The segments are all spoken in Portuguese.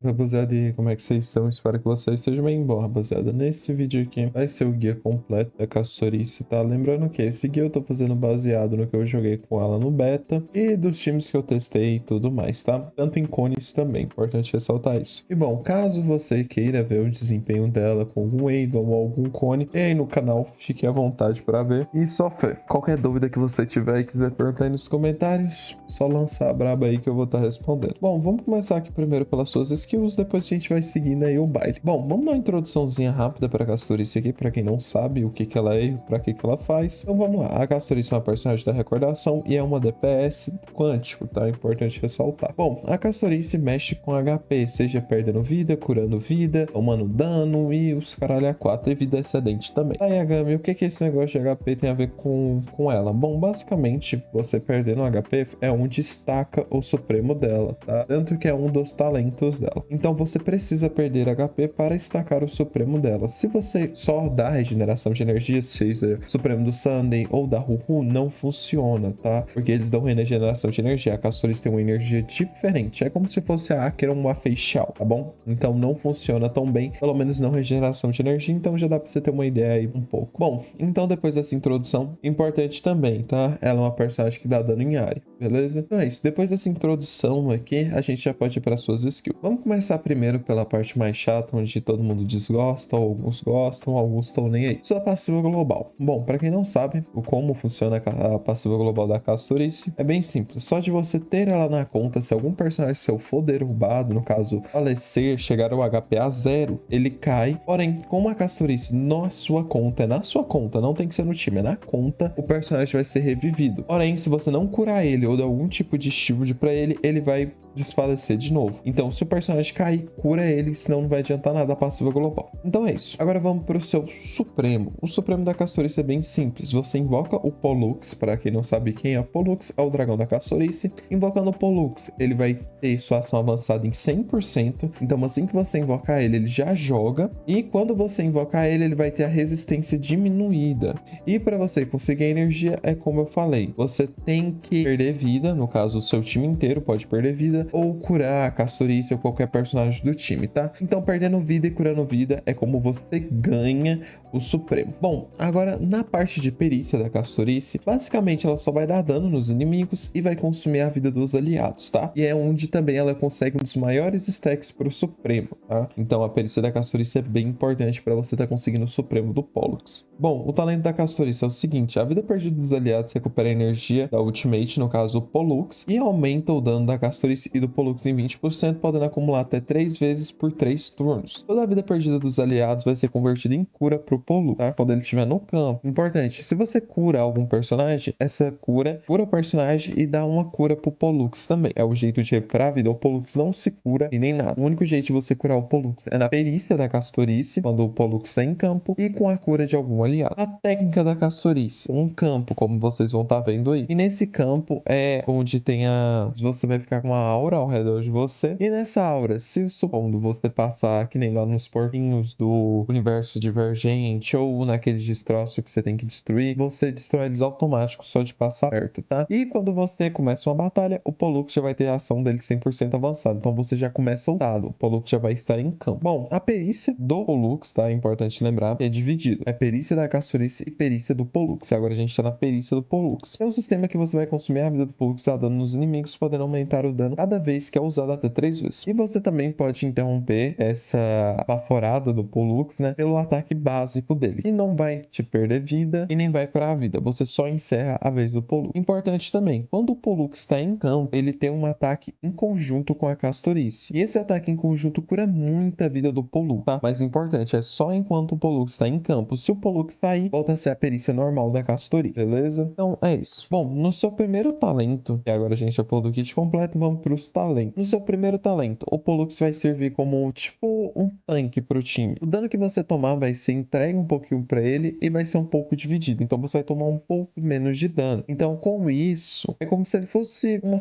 Rapaziada, e como é que vocês estão? Espero que vocês estejam bem. Bom, rapaziada, nesse vídeo aqui vai ser o guia completo da Castorice, tá? Lembrando que esse guia eu tô fazendo baseado no que eu joguei com ela no beta e dos times que eu testei e tudo mais, tá? Tanto em cones também, importante ressaltar isso. E bom, caso você queira ver o desempenho dela com algum Eidol ou algum cone, e aí no canal, fique à vontade para ver. E só fé, qualquer dúvida que você tiver e quiser perguntar aí nos comentários, só lançar a braba aí que eu vou estar respondendo. Bom, vamos começar aqui primeiro pelas suas skills, depois a gente vai seguindo aí o baile. Bom, vamos dar uma introduçãozinha rápida para a Castorice aqui, para quem não sabe o que que ela é e para que ela faz. Então vamos lá, a Castorice é uma personagem da recordação e é uma DPS quântico, tá? É importante ressaltar. Bom, a Castorice mexe com HP, seja perdendo vida, curando vida, tomando dano e os caralho a 4 e vida excedente também. Aí, Agami, o que que esse negócio de HP tem a ver com ela? Bom, basicamente, você perdendo HP é um destaca o supremo dela, tá? Tanto que é um dos talentos dela. Então você precisa perder HP para estacar o supremo dela. Se você só dá regeneração de energia, seja supremo do Sunday ou da Ruhu, não funciona, tá? Porque eles dão regeneração de energia. A Castorice tem uma energia diferente. É como se fosse a Akira uma facial, tá bom? Então não funciona tão bem, pelo menos não regeneração de energia, então já dá pra você ter uma ideia aí um pouco. Bom, então depois dessa introdução, importante também, tá? Ela é uma personagem que dá dano em área, beleza? Então é isso. Depois dessa introdução aqui, a gente já pode ir para suas skills. Vamos começar primeiro pela parte mais chata, onde todo mundo desgosta, ou alguns gostam, alguns estão nem aí. Sua passiva global. Bom, para quem não sabe como funciona a passiva global da Castorice, é bem simples. Só de você ter ela na conta, se algum personagem seu for derrubado, no caso falecer, chegar ao HP a 0, ele cai. Porém, como a Castorice na sua conta, é na sua conta, não tem que ser no time, é na conta, o personagem vai ser revivido. Porém, se você não curar ele ou dar algum tipo de shield para ele, ele vai desfalecer de novo. Então, se o personagem cair, cura ele, senão não vai adiantar nada a passiva global. Então é isso. Agora vamos para o seu Supremo. O Supremo da Castorice é bem simples. Você invoca o Pollux, para quem não sabe quem é o Pollux, é o dragão da Castorice. Invocando o Pollux, ele vai ter sua ação avançada em 100%. Então, assim que você invocar ele, ele já joga. E quando você invocar ele, ele vai ter a resistência diminuída. E para você conseguir a energia, é como eu falei. Você tem que perder vida, no caso, o seu time inteiro pode perder vida, ou curar a Castorice ou qualquer personagem do time, tá? Então, perdendo vida e curando vida é como você ganha o Supremo. Bom, agora na parte de perícia da Castorice, basicamente ela só vai dar dano nos inimigos e vai consumir a vida dos aliados, tá? E é onde também ela consegue um dos maiores stacks pro Supremo, tá? Então a perícia da Castorice é bem importante para você estar conseguindo o Supremo do Pollux. Bom, o talento da Castorice é o seguinte: a vida perdida dos aliados recupera a energia da Ultimate, no caso o Pollux, e aumenta o dano da Castorice e do Pollux em 20%, podendo acumular até 3 vezes por 3 turnos. Toda a vida perdida dos aliados vai ser convertida em cura pro Pollux, tá? Quando ele estiver no campo. Importante, se você cura algum personagem, essa cura o personagem e dá uma cura pro Pollux também. É o jeito de recuperar a vida. O Pollux não se cura e nem nada. O único jeito de você curar o Pollux é na perícia da Castorice, quando o Pollux está em campo, e com a cura de algum aliado. A técnica da Castorice, um campo, como vocês vão estar vendo aí. E nesse campo é onde tem a... Você vai ficar com uma aura ao redor de você. E nessa aura, se supondo você passar, que nem lá nos porquinhos do universo divergente, ou naqueles destroços que você tem que destruir, você destrói eles automáticos só de passar perto, tá? E quando você começa uma batalha, o Pollux já vai ter a ação dele 100% avançada. Então você já começa soldado. O Pollux já vai estar em campo. Bom, a perícia do Pollux, tá? É importante lembrar, é dividido. É perícia da Castorice e perícia do Pollux. Agora a gente tá na perícia do Pollux. É um sistema que você vai consumir a vida do Pollux a dano nos inimigos, podendo aumentar o dano cada vez que é usado até 3 vezes. E você também pode interromper essa baforada do Pollux, né? Pelo ataque básico dele. E não vai te perder vida e nem vai curar a vida. Você só encerra a vez do Pollux. Importante também, quando o Pollux está em campo, ele tem um ataque em conjunto com a Castorice. E esse ataque em conjunto cura muita vida do Pollux, tá? Mas importante, é só enquanto o Pollux está em campo. Se o Pollux sair, volta a ser a perícia normal da Castorice, beleza? Então é isso. Bom, no seu primeiro talento, e agora a gente já falou do kit completo, vamos para os talentos. No seu primeiro talento, o Pollux vai servir como tipo um tanque pro time. O dano que você tomar vai ser entregue um pouquinho para ele e vai ser um pouco dividido. Então você vai tomar um pouco menos de dano. Então com isso, é como se ele fosse uma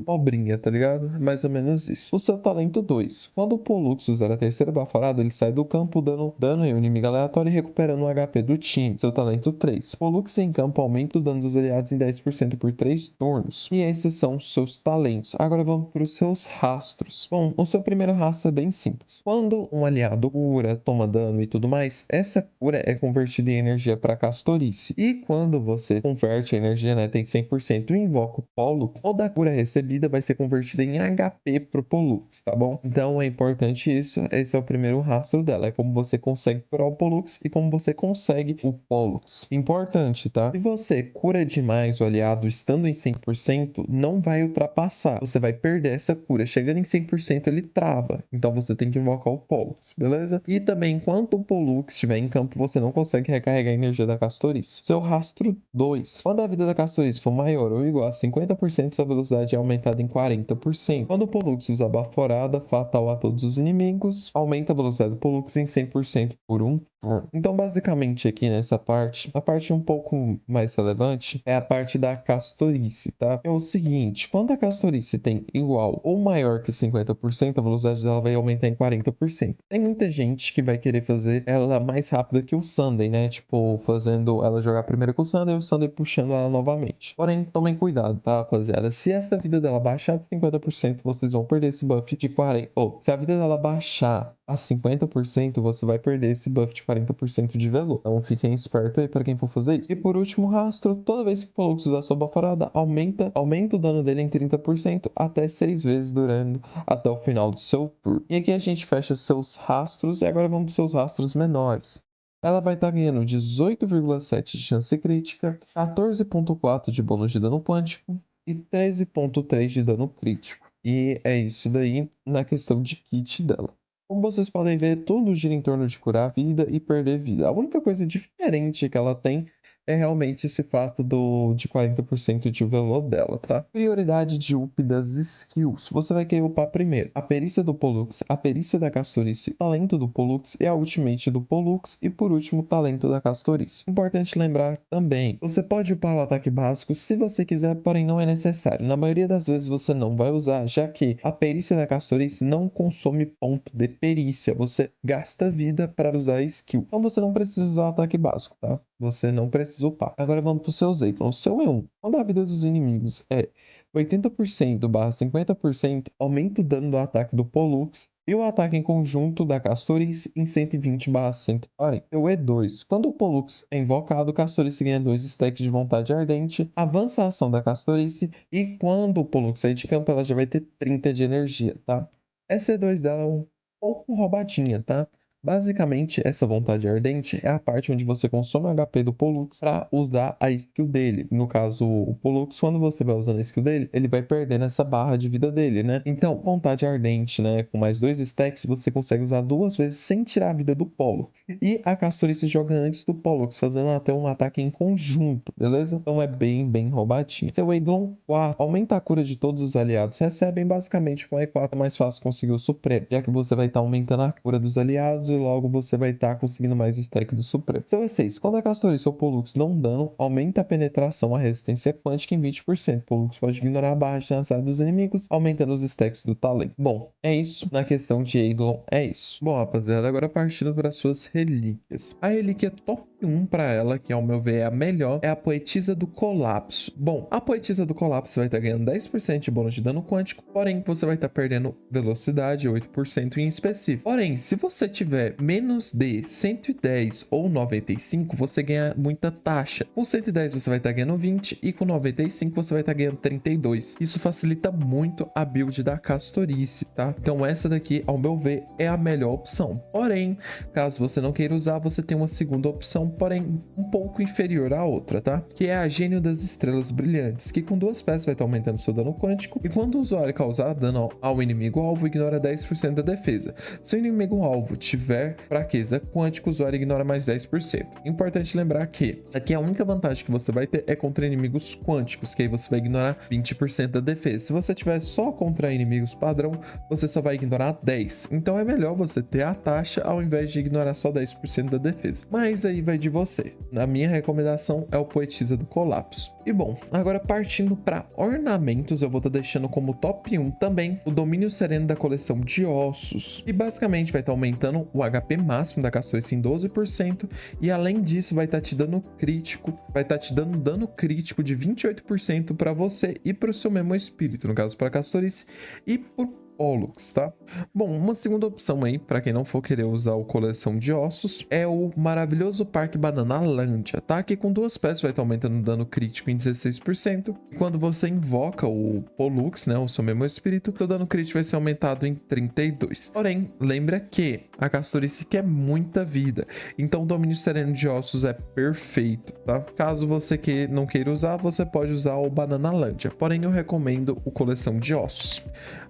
pobrinha, tá ligado? Mais ou menos isso. O seu talento 2. Quando o Pollux usar a terceira baforada, ele sai do campo dando dano em um inimigo aleatório e recuperando o HP do time. Seu talento 3. Pollux em campo aumenta o dano dos aliados em 10% por 3 turnos. E esses são os seus talentos. Agora Agora vamos para os seus rastros. Bom, o seu primeiro rastro é bem simples. Quando um aliado cura, toma dano e tudo mais, essa cura é convertida em energia para Castorice. E quando você converte a energia, né, tem 100% e invoca o Pollux, toda a cura recebida vai ser convertida em HP pro Pollux, tá bom? Então é importante isso, esse é o primeiro rastro dela, é como você consegue curar o Pollux e como você consegue o Pollux. Importante, tá? Se você cura demais o aliado estando em 100%, não vai ultrapassar, você vai perder essa cura. Chegando em 100%, ele trava, então você tem que invocar o Pollux, beleza? E também, enquanto o Pollux estiver em campo, você não consegue recarregar a energia da Castorice. Seu rastro 2. Quando a vida da Castorice for maior ou igual a 50%, sua velocidade é aumentada em 40%. Quando o Pollux usa Baforada, fatal a todos os inimigos, aumenta a velocidade do Pollux em 100% por um turno. Então, basicamente, aqui nessa parte, a parte um pouco mais relevante é a parte da Castorice, tá? É o seguinte, quando a Castorice tem igual ou maior que 50%, a velocidade dela vai aumentar em 40%. Tem muita gente que vai querer fazer ela mais rápida que o Sunday, né? Tipo, fazendo ela jogar primeiro com o Sunday e o Sunday puxando ela novamente. Porém, tomem cuidado, tá, rapaziada? Se essa vida dela baixar de 50%, vocês vão perder esse buff de 40%. Ou, se a vida dela baixar a 50%, você vai perder esse buff de 40% de velo. Então, fiquem espertos aí para quem for fazer isso. E por último, rastro. Toda vez que o Pollux usar sua baforada, aumenta o dano dele em 30% até 6 vezes durando até o final do seu turno. E aqui a gente fecha seus rastros e agora vamos para seus rastros menores. Ela vai estar ganhando 18,7 de chance crítica, 14,4 de bônus de dano quântico e 13,3 de dano crítico. E é isso daí na questão de kit dela. Como vocês podem ver, tudo gira em torno de curar a vida e perder vida. A única coisa diferente que ela tem é realmente esse fato de 40% de valor dela, tá? Prioridade de up das skills. Você vai querer upar primeiro a perícia do Pollux, a perícia da Castorice, o talento do Pollux e a ultimate do Pollux e por último o talento da Castorice. Importante lembrar também, você pode upar o ataque básico se você quiser, porém não é necessário. Na maioria das vezes você não vai usar, já que a perícia da Castorice não consome ponto de perícia, você gasta vida para usar a skill. Então você não precisa usar o ataque básico, tá? Você não precisa upar. Agora vamos para o seu Zekrom. O seu E1. Quando a vida dos inimigos é 80%/50%, aumenta o dano do ataque do Pollux e o ataque em conjunto da Castorice em 120/140. Seu E2. Quando o Pollux é invocado, o Castorice ganha 2 stacks de vontade ardente, avança a ação da Castorice e quando o Pollux sair de campo, ela já vai ter 30 de energia, tá? Essa E2 dela é um pouco roubadinha, tá? Basicamente, essa vontade ardente é a parte onde você consome HP do Pollux para usar a skill dele. No caso, o Pollux, quando você vai usando a skill dele, ele vai perdendo essa barra de vida dele, né? Então, vontade ardente, né? Com mais 2 stacks, você consegue usar 2 vezes sem tirar a vida do Pollux. E a Castorice joga antes do Pollux, fazendo até um ataque em conjunto, beleza? Então é bem roubadinho. Seu Eidolon 4 aumenta a cura de todos os aliados. Recebem basicamente com E4 é mais fácil conseguir o Supremo, já que você vai estar aumentando a cura dos aliados e logo você vai estar conseguindo mais stack do Supremo. Seu E6. Quando a Castorice ou Pollux dão dano, aumenta a penetração, a resistência quântica em 20%. Pollux pode ignorar a barra de lançada dos inimigos, aumentando os stacks do talento. Bom, é isso. Na questão de Eidolon, é isso. Bom, rapaziada, agora partindo para suas relíquias. A relíquia top 1 para ela, que ao meu ver é a melhor, é a Poetisa do Colapso. Bom, a Poetisa do Colapso vai estar ganhando 10% de bônus de dano quântico, porém você vai estar perdendo velocidade 8% em específico. Porém, se você tiver menos de 110 ou 95, você ganha muita taxa. Com 110 você vai estar ganhando 20 e com 95 você vai estar ganhando 32. Isso facilita muito a build da Castorice, tá? Então essa daqui, ao meu ver, é a melhor opção. Porém, caso você não queira usar, você tem uma segunda opção, porém um pouco inferior à outra, tá? Que é a Gênio das Estrelas Brilhantes, que com 2 peças vai estar aumentando seu dano quântico e quando o usuário causar dano ao inimigo alvo, ignora 10% da defesa. Se o inimigo alvo tiver fraqueza quântica, o usuário ignora mais 10%. Importante lembrar que aqui a única vantagem que você vai ter é contra inimigos quânticos, que aí você vai ignorar 20% da defesa. Se você tiver só contra inimigos padrão, você só vai ignorar 10%. Então é melhor você ter a taxa ao invés de ignorar só 10% da defesa. Mas aí vai de você. A minha recomendação é o Poetisa do Colapso. E bom, agora partindo para ornamentos, eu vou estar deixando como top 1 também o Domínio Sereno da coleção de ossos, e basicamente vai estar aumentando o HP máximo da Castorice em 12%, e além disso vai estar te dando crítico, vai estar te dando dano crítico de 28% para você e para o seu mesmo espírito, no caso para Castorice e por Pollux, tá? Bom, uma segunda opção aí, para quem não for querer usar o coleção de ossos, é o maravilhoso Parque Bananalândia, tá? Que com 2 peças vai estar aumentando o dano crítico em 16%. E quando você invoca o Pollux, né, o seu mesmo espírito, seu dano crítico vai ser aumentado em 32%. Porém, lembra que a Castorice quer muita vida, então o Domínio Sereno de Ossos é perfeito, tá? Caso você não queira usar, você pode usar o Bananalândia, porém eu recomendo o coleção de ossos.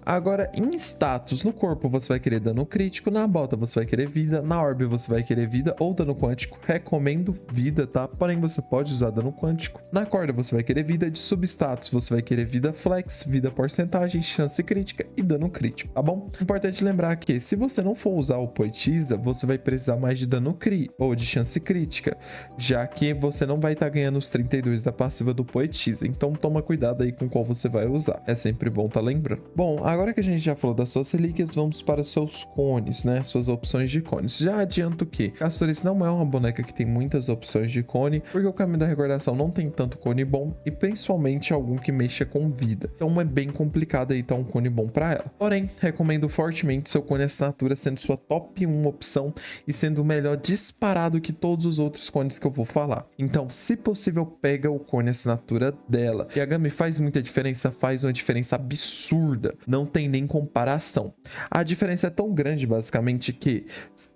Agora, em status, no corpo você vai querer dano crítico, na bota você vai querer vida, na orbe você vai querer vida ou dano quântico. Recomendo vida, tá? Porém, você pode usar dano quântico. Na corda você vai querer vida, de substatus você vai querer vida flex, vida porcentagem, chance crítica e dano crítico, tá bom? Importante lembrar que se você não for usar o Poetisa, você vai precisar mais de dano cri ou de chance crítica, já que você não vai estar ganhando os 32 da passiva do Poetisa. Então toma cuidado aí com qual você vai usar. É sempre bom tá lembrando. Bom, agora que a gente já falou das suas relíquias, vamos para os seus cones, né? Suas opções de cones. Já adianto que Castorice não é uma boneca que tem muitas opções de cone, porque o Caminho da Recordação não tem tanto cone bom e principalmente algum que mexa com vida. Então é bem complicado aí tá um cone bom para ela. Porém, recomendo fortemente seu cone assinatura sendo sua top 1 opção e sendo o melhor disparado que todos os outros cones que eu vou falar. Então, se possível, pega o cone assinatura dela. E a Gami faz muita diferença, faz uma diferença absurda. Não tem nem comparação. A diferença é tão grande, basicamente, que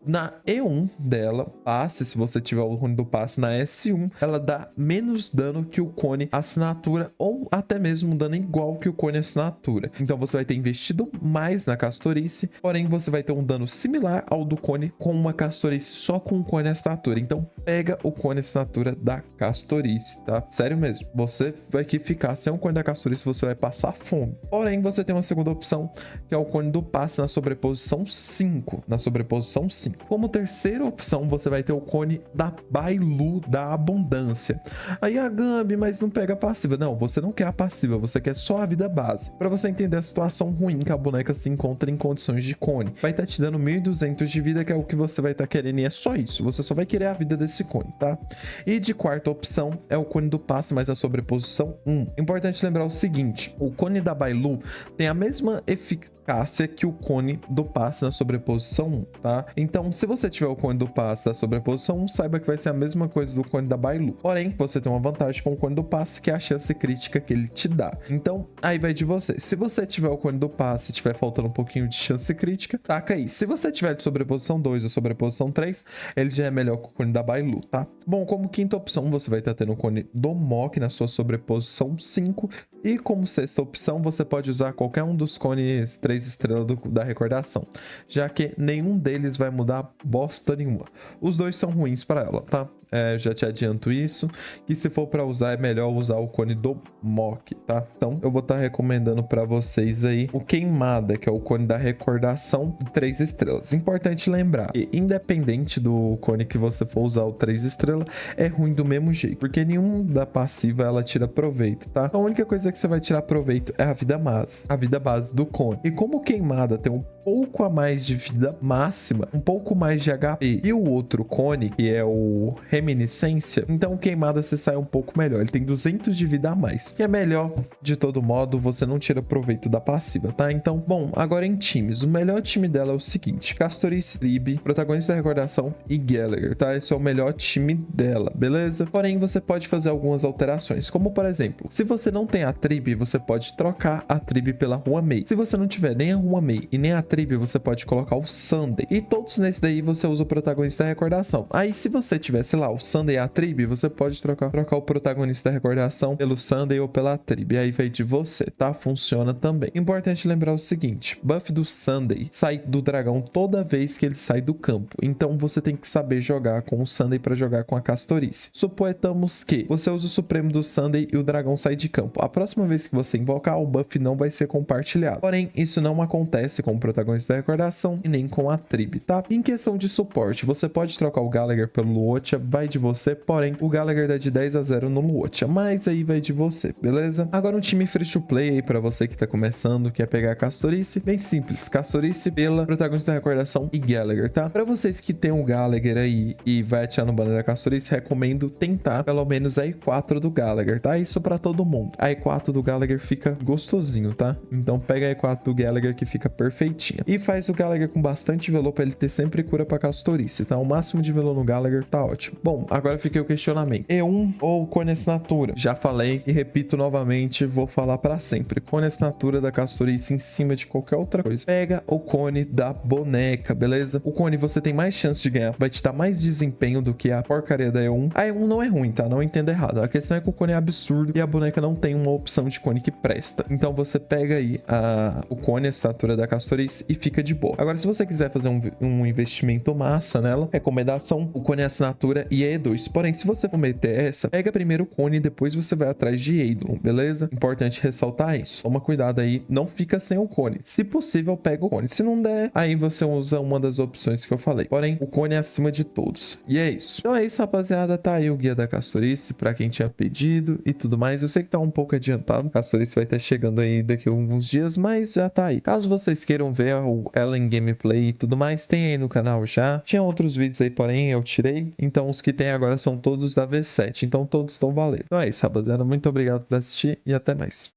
na E1 dela, passe, se você tiver o cone do passe na S1, ela dá menos dano que o cone assinatura, ou até mesmo um dano igual que o cone assinatura. Então você vai ter investido mais na Castorice, porém você vai ter um dano similar ao do cone com uma Castorice só com o cone assinatura. Então pega o cone assinatura da Castorice, tá? Sério mesmo. Você vai que ficar sem o cone da Castorice, você vai passar fome. Porém, você tem uma segunda opção, que é o cone do passe na sobreposição 5. Como terceira opção, você vai ter o cone da Bailu da Abundância. Aí a Gambi, mas não pega a passiva. Não, você não quer a passiva, você quer só a vida base. Para você entender a situação ruim que a boneca se encontra em condições de cone. Vai estar te dando 1200 de vida, que é o que você vai estar querendo, e é só isso. Você só vai querer a vida desse cone, tá? E de quarta opção é o cone do passe, mas a sobreposição 1. Importante lembrar o seguinte, o cone da Bailu tem a mesma eficácia que o cone do passe na sobreposição 1, tá? Então, se você tiver o cone do passe da sobreposição 1, saiba que vai ser a mesma coisa do cone da Bailu. Porém, você tem uma vantagem com o cone do passe, que é a chance crítica que ele te dá. Então, aí vai de você. Se você tiver o cone do passe e tiver faltando um pouquinho de chance crítica, taca aí. Se você tiver de sobreposição 2 ou sobreposição 3, ele já é melhor que o cone da Bailu, tá? Bom, como quinta opção, você vai estar tendo o cone do Mok na sua sobreposição 5. E como sexta opção, você pode usar qualquer um dos cones 3 estrelas da recordação, já que nenhum deles vai mudar bosta nenhuma. Os dois são ruins para ela, tá? Já te adianto isso, que se for para usar é melhor usar o cone do Mok, tá? Então eu vou estar recomendando para vocês aí o Queimada, que é o cone da recordação 3 estrelas. Importante lembrar que independente do cone que você for usar o 3 estrelas, é ruim do mesmo jeito, porque nenhum da passiva ela tira proveito, tá? A única coisa que você vai tirar proveito é a vida base do cone. E como o Queimada tem um pouco a mais de vida máxima, um pouco mais de HP, e o outro cone, que é o Reminiscência, então o Queimada se sai um pouco melhor. Ele tem 200 de vida a mais, que é melhor. De todo modo, você não tira proveito da passiva, tá? Então, bom, agora em times, o melhor time dela é o seguinte: Castorice, Trib, Protagonista da Recordação e Gallagher, tá? Esse é o melhor time dela, beleza? Porém, você pode fazer algumas alterações, como por exemplo, se você não tem a Trib, você pode trocar a Trib pela Rua Mei. Se você não tiver nem a Rua Mei e nem a Trib, você pode colocar o Sunday. E todos nesse daí você usa o Protagonista da Recordação. Aí, se você tiver, sei lá, o Sunday e a Trib, você pode trocar o Protagonista da Recordação pelo Sunday ou pela Trib. Aí vai de você, tá? Funciona também. Importante lembrar o seguinte: buff do Sunday sai do dragão toda vez que ele sai do campo. Então você tem que saber jogar com o Sunday para jogar com a Castorice. Suponhamos que você usa o Supremo do Sunday e o dragão sai de campo. A próxima vez que você invocar, o buff não vai ser compartilhado. Porém, isso não acontece com o Protagonista da Recordação e nem com a Trib, tá? Em questão de suporte, você pode trocar o Gallagher pelo Luotia vai de você, porém o Gallagher dá de 10-0 no Luotia, mas aí vai de você, beleza? Agora um time free to play aí pra você que tá começando, quer pegar a Castorice, bem simples, Castorice, Bella, protagonista da recordação e Gallagher, tá? Pra vocês que tem um Gallagher aí e vai atirar no banner da Castorice, recomendo tentar pelo menos a E4 do Gallagher, tá? Isso pra todo mundo. A E4 do Gallagher fica gostosinho, tá? Então pega a E4 do Gallagher que fica perfeitinha. E faz o Gallagher com bastante velo pra ele ter sempre cura pra Castorice, tá? O máximo de velo no Gallagher tá ótimo. Bom, agora fica o questionamento. E1 ou Cone Assinatura? Já falei e repito novamente, vou falar pra sempre. Cone Assinatura da Castorice em cima de qualquer outra coisa. Pega o cone da boneca, beleza? O cone você tem mais chance de ganhar, vai te dar mais desempenho do que a porcaria da E1. A E1 não é ruim, tá? Não entenda errado. A questão é que o cone é absurdo e a boneca não tem uma opção de cone que presta. Então você pega aí o cone, a assinatura da Castorice e fica de boa. Agora, se você quiser fazer um investimento massa nela, recomendação, o cone é assinatura e a E2. Porém, se você for meter essa, pega primeiro o cone e depois você vai atrás de Eidolon, beleza? Importante ressaltar isso. Toma cuidado aí, não fica sem o cone. Se possível, pega o cone. Se não der, aí você usa uma das opções que eu falei. Porém, o cone é acima de todos. E é isso. Então é isso, rapaziada. Tá aí o guia da Castorice pra quem tinha pedido e tudo mais. Eu sei que tá um pouco adiantado. A Castorice vai estar chegando aí daqui a alguns dias, mas já tá aí. Caso vocês queiram ver ela em gameplay e tudo mais, tem aí no canal já. Tinha outros vídeos aí, porém eu tirei. Então os que tem agora são todos da V7. Então todos estão valendo. Então é isso, rapaziada. Muito obrigado por assistir e até mais.